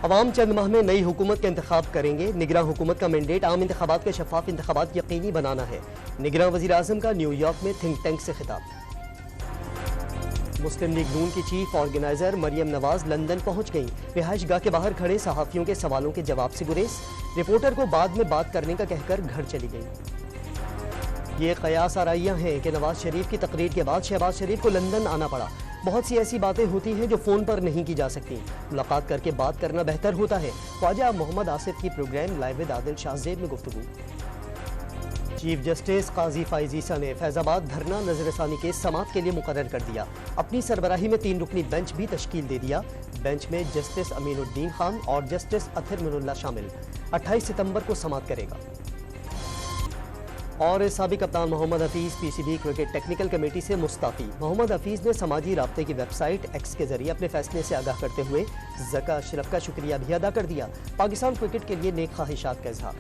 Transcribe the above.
अवाम चंद माह में नई हुकूमत का इंतखाब करेंगे। निगरान हुकूमत का मैंडेट आम इंतखाबात के शफाफ इंतखाबात यकीनी बनाना है। निगरान वज़ीर आज़म का न्यूयॉर्क में थिंक टैंक से खिताब। मुस्लिम लीग नून की chief organizer Maryam Nawaz London पहुंच गईं। रिहाइश गाह के बाहर खड़े सहाफ़ियों के सवालों के जवाब से गुरेज। रिपोर्टर को बाद में बात करने का कहकर घर चली गईं। ये कयास आराइयां हैं कि नवाज शरीफ की तकरीर के बाद शहबाज शरीफ को लंदन आना पड़ा। बहुत सी ऐसी बातें होती हैं जो फ़ोन पर नहीं की जा सकती। मुलाकात करके बात करना बेहतर होता है। ख्वाजा मोहम्मद आसिफ की program live with Adil Shahzeb में गुफ्तगू। चीफ जस्टिस काजी फाइज ईसा ने फैजाबाद धरना नजरसानी केस समाअत के लिए मुकर्रर कर दिया। अपनी सरबराही में 3 रुकनी बेंच भी तश्कील दे दिया। बेंच में जस्टिस अमीनुद्दीन खान और जस्टिस अतर मिनुल्लाह शामिल। 28 सितंबर को समाअत करेगा। और साबिक कप्तान Mohammad Hafeez PCB cricket technical committee से मुस्तफ़ी। मोहम्मद हफीज़ ने समाजी राब्ते की वेबसाइट एक्स के जरिए अपने फैसले से आगाह करते हुए ज़का अशरफ का शुक्रिया भी अदा कर दिया। पाकिस्तान क्रिकेट के लिए नेक ख्वाहिशात का इजहार।